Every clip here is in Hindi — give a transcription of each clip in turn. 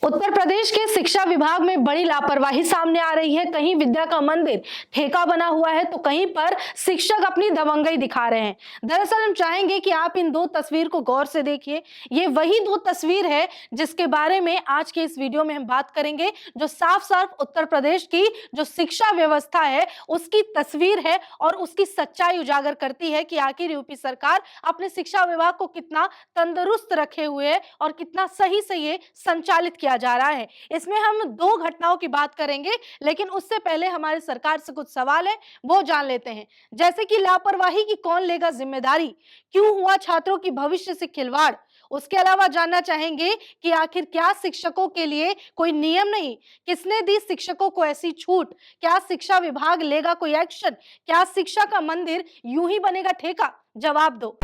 उत्तर प्रदेश के शिक्षा विभाग में बड़ी लापरवाही सामने आ रही है। कहीं विद्या का मंदिर ठेका बना हुआ है तो कहीं पर शिक्षक अपनी दबंगई दिखा रहे हैं। दरअसल हम चाहेंगे कि आप इन दो तस्वीर को गौर से देखिए। ये वही दो तस्वीर है जिसके बारे में आज के इस वीडियो में हम बात करेंगे, जो साफ साफ उत्तर प्रदेश की जो शिक्षा व्यवस्था है उसकी तस्वीर है और उसकी सच्चाई उजागर करती है कि आखिर यूपी सरकार अपने शिक्षा विभाग को कितना तंदुरुस्त रखे हुए है और कितना सही से ये संचालित किया जा रहा है। इसमें हम दो घटनाओं की बात करेंगे, लेकिन उससे पहले हमारे सरकार से कुछ सवाल है, वो जान लेते हैं। जैसे कि लापरवाही की कौन लेगा जिम्मेदारी, क्यों हुआ छात्रों की भविष्य से खिलवाड़। उसके अलावा जानना चाहेंगे कि आखिर क्या शिक्षकों के लिए कोई नियम नहीं, किसने दी शिक्षकों को ऐसी छूट, क्या शिक्षा विभाग लेगा कोई एक्शन, क्या शिक्षा का मंदिर यूं ही बनेगा ठेका। जवाब दो।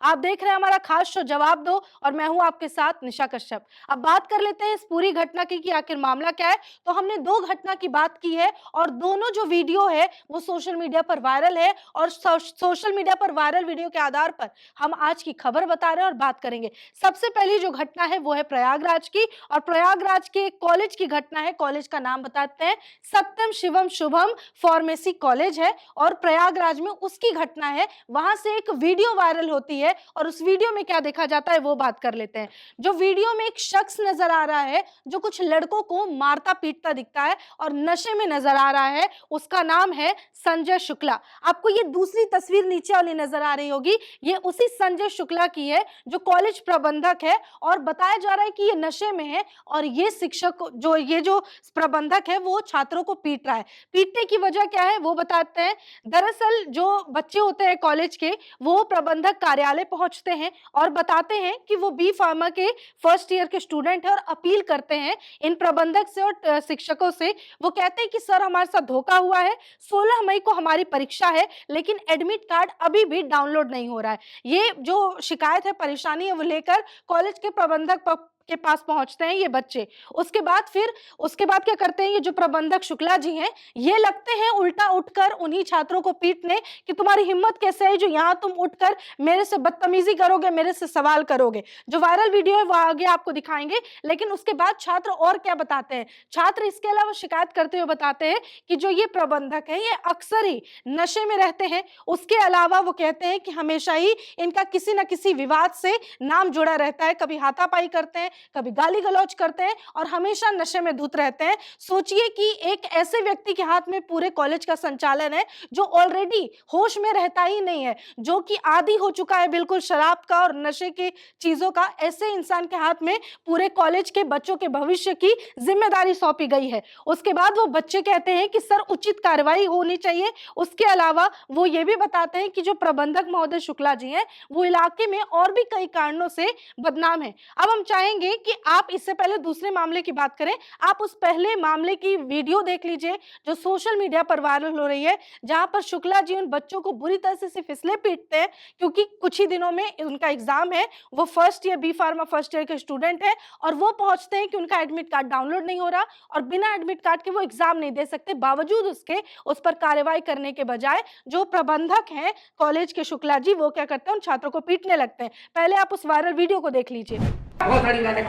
आप देख रहे हैं हमारा खास शो जवाब दो और मैं हूं आपके साथ निशा कश्यप। अब बात कर लेते हैं इस पूरी घटना की कि आखिर मामला क्या है। तो हमने दो घटना की बात की है और दोनों जो वीडियो है वो सोशल मीडिया पर वायरल है और सोशल मीडिया पर वायरल वीडियो के आधार पर हम आज की खबर बता रहे हैं और बात करेंगे। सबसे पहली जो घटना है वो है प्रयागराज की, और प्रयागराज के कॉलेज की घटना है। कॉलेज का नाम बताते हैं, सत्यम शिवम शुभम फार्मेसी कॉलेज है और प्रयागराज में उसकी घटना है। वहां से एक वीडियो वायरल होती है और उस वीडियो में क्या देखा जाता है वो बात कर लेते हैं। जो वीडियो में एक शख्स नजर आ रहा है जो कुछ लड़कों को मारता पीटता दिखता है और नशे में नजर आ रहा है, उसका नाम है संजय शुक्ला। आपको ये दूसरी तस्वीर नीचे वाली नजर आ रही होगी, ये उसी संजय शुक्ला की है जो कॉलेज प्रबंधक है और बताया जा रहा है कि ये नशे में है और ये शिक्षक जो प्रबंधक है वो छात्रों को पीट रहा है। पीटने की वजह क्या है वो बताते हैं। दरअसल जो बच्चे होते हैं कॉलेज के वो प्रबंधक कार्यालय पहुंचते हैं और बताते हैं कि वो बी फार्मा के फर्स्ट ईयर के स्टूडेंट है और अपील करते हैं इन प्रबंधक से और शिक्षकों से। वो कहते हैं कि सर हमारे साथ धोखा हुआ है, 16 मई को हमारी परीक्षा है लेकिन एडमिट कार्ड अभी भी डाउनलोड नहीं हो रहा है। ये जो शिकायत है, परेशानी है, वो लेकर कॉलेज के प्रबंधक के पास पहुंचते हैं ये बच्चे। उसके बाद क्या करते हैं, ये जो प्रबंधक शुक्ला जी हैं ये लगते हैं उल्टा उठकर उन्हीं छात्रों को पीटने कि तुम्हारी हिम्मत कैसे है जो यहाँ तुम उठकर मेरे से बदतमीजी करोगे, मेरे से सवाल करोगे। जो वायरल वीडियो है वो आगे आपको दिखाएंगे। लेकिन उसके बाद छात्र और क्या बताते हैं, छात्र इसके अलावा शिकायत करते हुए बताते हैं कि जो ये प्रबंधक है ये अक्सर ही नशे में रहते हैं। उसके अलावा वो कहते हैं कि हमेशा ही इनका किसी न किसी विवाद से नाम जुड़ा रहता है, कभी हाथापाई करते हैं, कभी गाली गलौज करते हैं और हमेशा नशे में धुत रहते हैं। सोचिए कि एक ऐसे व्यक्ति के हाथ में पूरे कॉलेज का संचालन है जो ऑलरेडी होश में रहता ही नहीं है, जो कि आदी हो चुका है बिल्कुल शराब का और नशे की चीजों का। ऐसे इंसान के हाथ में पूरे कॉलेज के बच्चों के भविष्य की जिम्मेदारी सौंपी गई है। उसके बाद वो बच्चे कहते हैं कि सर उचित कार्रवाई होनी चाहिए। उसके अलावा वो ये भी बताते हैं कि जो प्रबंधक महोदय शुक्ला जी हैं वो इलाके में और भी कई कारणों से बदनाम है। अब हम चाहेंगे कि आप इससे पहले दूसरे मामले की बात करें, आप उस पहले मामले की वीडियो देख लीजिए जो सोशल मीडिया पर वायरल हो रही है, जहां पर शुक्ला जी उन बच्चों को बुरी तरह से फिसले पीटते हैं क्योंकि कुछ ही दिनों में उनका एग्जाम है। वो first year B pharma first year के स्टूडेंट है और वो पहुंचते हैं कि उनका एडमिट कार्ड डाउनलोड नहीं हो रहा और बिना एडमिट कार्ड के वो एग्जाम नहीं दे सकते। बावजूद उसके उस पर कार्रवाई करने के बजाय जो प्रबंधक हैं कॉलेज के शुक्ला जी वो क्या करते हैं, उन छात्रों को पीटने लगते हैं। पहले आप उस वायरल वीडियो को देख लीजिए। बहुत बड़ी बात है,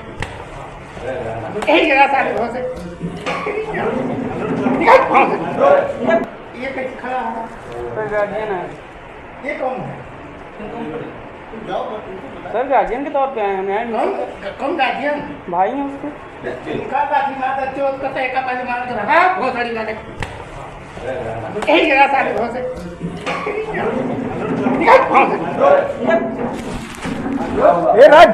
एक जगह सारे बहुत से ये कैसे खड़ा है, सर गार्जियन है। ये कौन है? सर गार्जियन के तौर पे आए हैं। कौन गार्जियन? भाई हैं उसके। उनका काफी मार बच्चे उसका तो एक पास मार कर रहा। बहुत बड़ी बात है, एक जगह सारे बहुत से ए राज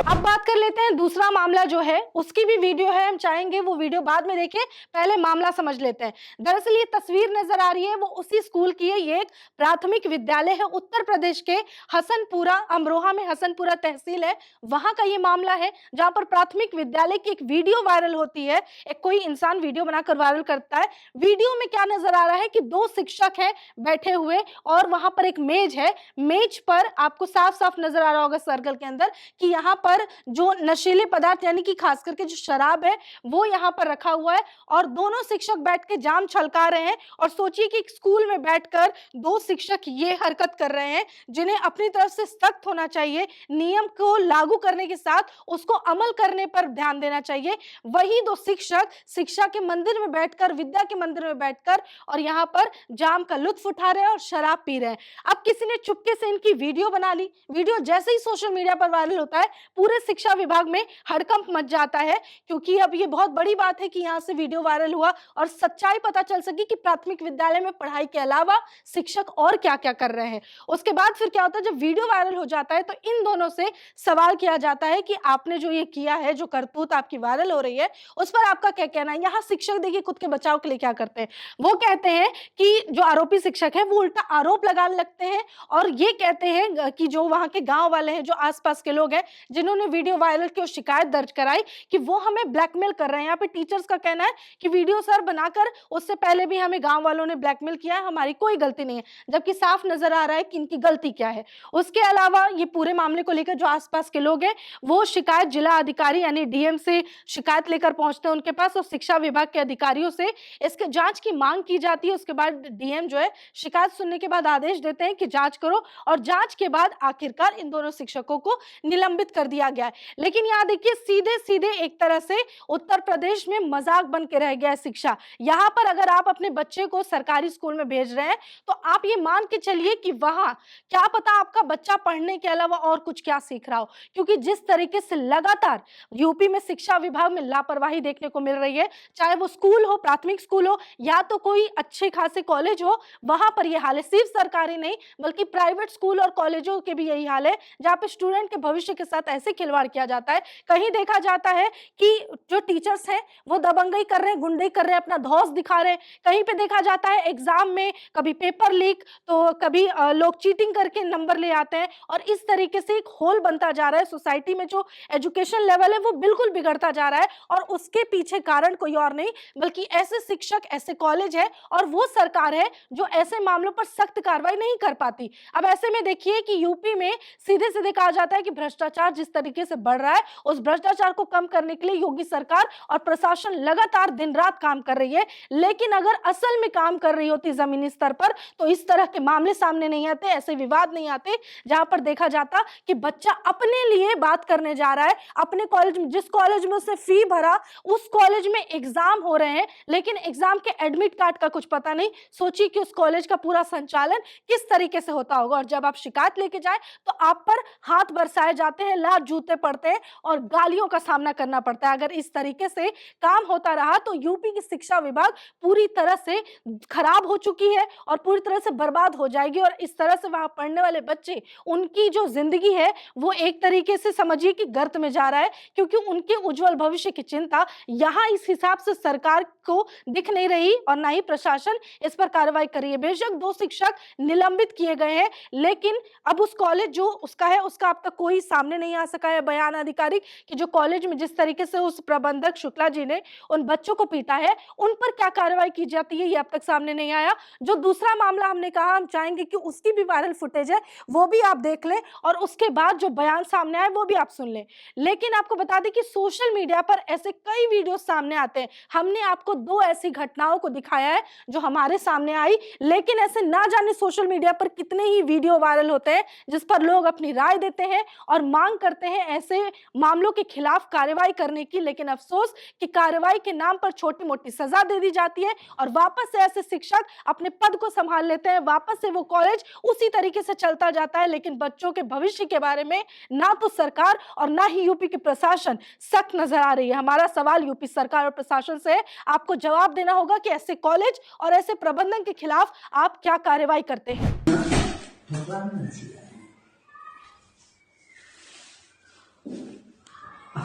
अब बात कर लेते हैं दूसरा मामला जो है, उसकी भी वीडियो है, हम चाहेंगे वो वीडियो बाद में देखें, पहले मामला समझ लेते हैं। दरअसल ये तस्वीर नजर आ रही है वो उसी स्कूल की है, ये एक प्राथमिक विद्यालय है उत्तर प्रदेश के हसनपुरा, अमरोहा में हसनपुरा तहसील है, वहां का ये मामला है जहां पर प्राथमिक विद्यालय की एक वीडियो वायरल होती है। एक कोई इंसान वीडियो बनाकर वायरल करता है। वीडियो में क्या नजर आ रहा है कि दो शिक्षक हैं बैठे हुए और वहां पर एक मेज है, मेज पर आपको साफ साफ नजर आ रहा होगा सर्कल के अंदर कि यहाँ पर जो नशीले पदार्थ यानी कि खास करके जो शराब है वो यहाँ पर रखा हुआ है और दोनों शिक्षक बैठ के जाम छलका रहे हैं। और सोचिए कि एक स्कूल में बैठकर दो शिक्षक ये हरकत कर रहे हैं जिन्हें अपनी तरफ से सख्त होना चाहिए, नियम को लागू करने के साथ उसको अमल करने पर ध्यान देना चाहिए। वही दो शिक्षक शिक्षा के मंदिर में बैठकर, विद्या के मंदिर में बैठकर और यहाँ पर जाम का लुत्फ उठा रहे हैं और शराब पी रहे हैं। अब किसी ने चुपके से इनकी वीडियो बना ली। वीडियो जैसे ही सोशल मीडिया पर वायरल होता है पूरे शिक्षा विभाग में हड़कंप मच जाता है, क्योंकि अब ये बहुत बड़ी बात है कि यहाँ से वीडियो वायरल हुआ और सच्चाई पता चल सकी कि प्राथमिक विद्यालय में पढ़ाई के अलावा शिक्षक और क्या क्या कर रहे हैं। उसके बाद फिर क्या होता है, जब वीडियो वायरल हो जाता है तो इन दोनों से सवाल किया जाता है कि आपने जो ये किया है, जो करतूत आपकी वायरल हो रही है, उस पर आपका क्या कहना है। यहाँ शिक्षक देखिए खुद के बचाव के लिए क्या करते हैं, वो कहते हैं कि जो आरोपी शिक्षक है वो उल्टा आरोप लगाने लगते हैं और ये कहते हैं कि जो वहां के गांव वाले हैं, जो आसपास के लोग हैं जिन्होंने वीडियो वायरल की और शिकायत दर्ज कराई, कि वो हमें ब्लैकमेल कर रहे हैं। यहाँ पे टीचर्स का कहना है कि वीडियो सर बनाकर उससे पहले भी हमें गांव वालों ने ब्लैकमेल किया है, हमारी कोई गलती नहीं है, जबकि साफ नजर आ रहा है कि इनकी गलती क्या है। उसके अलावा ये पूरे मामले को लेकर जो आसपास के लोग हैं वो शिकायत जिला अधिकारी यानी डीएम से शिकायत लेकर पहुंचते हैं उनके पास और शिक्षा विभाग के अधिकारियों से इसके जांच की मांग की जाती है। उसके बाद डीएम जो है शिकायत सुनने के बाद आदेश देते हैं कि जांच करो और जांच के बाद आखिरकार इन दोनों शिक्षकों को निलंबित कर दिया गया है। लेकिन यहाँ देखिए सीधे सीधे एक तरह से उत्तर प्रदेश में मजाक बन के रह गया है शिक्षा। यहाँ पर अगर आप अपने बच्चे को सरकारी स्कूल में भेज रहे हैं तो आप ये मान के चलिए कि वहां क्या पता आपका बच्चा पढ़ने के अलावा और कुछ क्या सीख रहा हो, क्योंकि जिस तरीके से लगातार यूपी में शिक्षा विभाग में लापरवाही देखने को मिल रही है, चाहे वो स्कूल हो, प्राथमिक स्कूल हो या तो कोई अच्छे खासे कॉलेज हो, वहां पर यह हाल है। सिर्फ सरकारी नहीं बल्कि प्राइवेट स्कूल और कॉलेजों के भी यही हाल है, जहाँ पे स्टूडेंट के भविष्य के साथ ऐसे खिलवाड़ किया जाता है। कहीं देखा जाता है कि जो टीचर्स हैं वो दबंगई कर रहे हैं, गुंडई कर रहे हैं, अपना धौंस दिखा रहे हैं। कहीं पे देखा जाता है एग्जाम में कभी पेपर लीक तो कभी लोग चीटिंग करके नंबर ले आते हैं और इस तरीके से एक होल बनता जा रहा है सोसाइटी में। जो एजुकेशन लेवल है वो बिल्कुल बिगड़ता जा रहा है और उसके पीछे कारण कोई और नहीं बल्कि ऐसे शिक्षक, ऐसे कॉलेज है और वो सरकार है जो ऐसे मामलों पर सख्त कार्रवाई नहीं कर पाती। अब ऐसे में देखिए कि यूपी में सीधे सीधे कहा जाता है कि भ्रष्टाचार जिस तरीके से बढ़ रहा है, उस भ्रष्टाचार को कम करने के लिए योगी सरकार और प्रशासन लगातार दिन रात काम कर रही है। लेकिन अगर असल में काम कर रही होती जमीनी स्तर पर तो इस तरह के मामले सामने नहीं आते, ऐसे विवाद नहीं आते जहां पर देखा जाता कि बच्चा अपने लिए बात करने जा रहा है, अपने कॉलेज में, जिस कॉलेज में उसने फी भरा उस कॉलेज में एग्जाम हो रहे हैं लेकिन एग्जाम के एडमिट कार्ड का कुछ पता नहीं। सोचिए कि उस कॉलेज का पूरा संचालन किस तरीके से होता होगा और जब आप शिकायत लेके जाए तो आप पर हाथ बरसाए जाते हैं, लात जूते पड़ते हैं और गालियों का सामना करना पड़ता है। अगर इस तरीके से काम होता रहा तो यूपी की शिक्षा विभाग पूरी तरह से खराब हो चुकी है और पूरी तरह से बर्बाद हो जाएगी और इस तरह से वहां पढ़ने वाले बच्चे, उनकी जो जिंदगी है वो एक तरीके से समझिए कि गर्त में जा रहा है, क्योंकि उनके उज्जवल भविष्य की चिंता यहाँ इस हिसाब से सरकार को दिख नहीं रही और ना ही प्रशासन इस पर कार्रवाई कर रही है। बेशक दो शिक्षक निलंबित किए गए हैं लेकिन अब उस कॉलेज जो उसका है उसका अब तक कोई सामने नहीं आ सका है बयान आधिकारिक कि जो कॉलेज में जिस तरीके से उस प्रबंधक शुक्ला जी ने उन बच्चों को पीटा है उन पर क्या कार्रवाई की जाती है, ये अब तक सामने नहीं आया। जो दूसरा मामला हमने कहा हम चाहेंगे कि उसकी भी वायरल फुटेज है वो भी आप देख लें और उसके बाद जो बयान सामने आए वो भी आप सुन लें। लेकिन आपको बता दें कि सोशल मीडिया पर ऐसे कई वीडियो सामने आते हैं। हमने आपको दो ऐसी घटनाओं को दिखाया है जो हमारे सामने आई, लेकिन ऐसे ना जाने सोशल मीडिया पर कितने ही वीडियो वायरल होते हैं जिस पर लोग अपनी राय देते हैं और मांग करते हैं ऐसे मामलों के खिलाफ कार्रवाई करने की। लेकिन अफसोस कि कार्रवाई के नाम पर छोटी मोटी सजा दे दी जाती है और वापस से ऐसे शिक्षक अपने पद को संभाल लेते हैं, वापस से वो कॉलेज उसी तरीके से चलता जाता है। लेकिन बच्चों के भविष्य के बारे में ना तो सरकार और ना ही यूपी के प्रशासन सख्त नजर आ रही है। हमारा सवाल यूपी सरकार और प्रशासन से है, आपको जवाब देना होगा कि ऐसे कॉलेज और ऐसे प्रबंधन के खिलाफ आप क्या कार्रवाई करते हैं।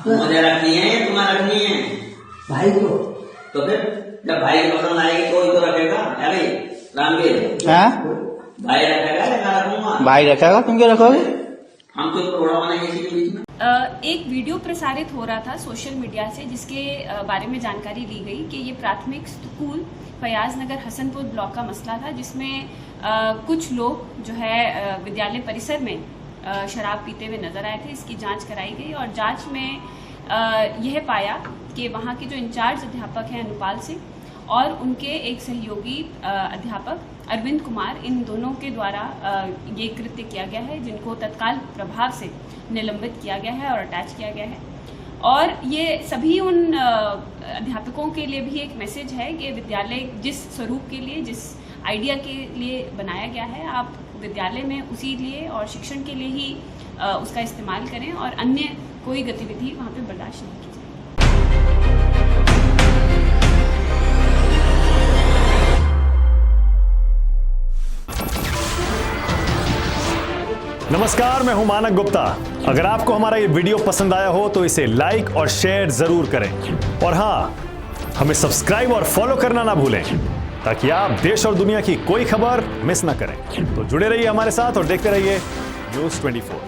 मुझे रखनी है या तुम्हें रखनी है? भाई को तो फिर जब भाई की पसंद आएगी कोई तो रखेगा। अरे रामवीर, हाँ? भाई रखेगा या मैं रखूंगा? भाई रखेगा, तुम क्यों रखोगे? हम तो रोड़ा बनाएंगे इसी के बीच में। एक वीडियो प्रसारित हो रहा था सोशल मीडिया से, जिसके बारे में जानकारी ली गई कि ये प्राथमिक स्कूल फयाज नगर हसनपुर ब्लॉक का मसला था, जिसमें कुछ लोग जो है विद्यालय परिसर में शराब पीते हुए नजर आए थे। इसकी जांच कराई गई और जांच में यह पाया कि वहाँ के जो इंचार्ज अध्यापक हैं अनुपाल सिंह और उनके एक सहयोगी अध्यापक अरविंद कुमार, इन दोनों के द्वारा ये कृत्य किया गया है, जिनको तत्काल प्रभाव से निलंबित किया गया है और अटैच किया गया है। और ये सभी उन अध्यापकों के लिए भी एक मैसेज है कि विद्यालय जिस स्वरूप के लिए, जिस आइडिया के लिए बनाया गया है, आप विद्यालय में उसी लिए और शिक्षण के लिए ही उसका इस्तेमाल करें और अन्य कोई गतिविधि वहाँ पे बर्दाश्त नहीं की जाए। नमस्कार, मैं हूं मानक गुप्ता। अगर आपको हमारा ये वीडियो पसंद आया हो तो इसे लाइक और शेयर जरूर करें और हाँ, हमें सब्सक्राइब और फॉलो करना ना भूलें ताकि आप देश और दुनिया की कोई खबर मिस ना करें। तो जुड़े रहिए हमारे साथ और देखते रहिए न्यूज़ 24।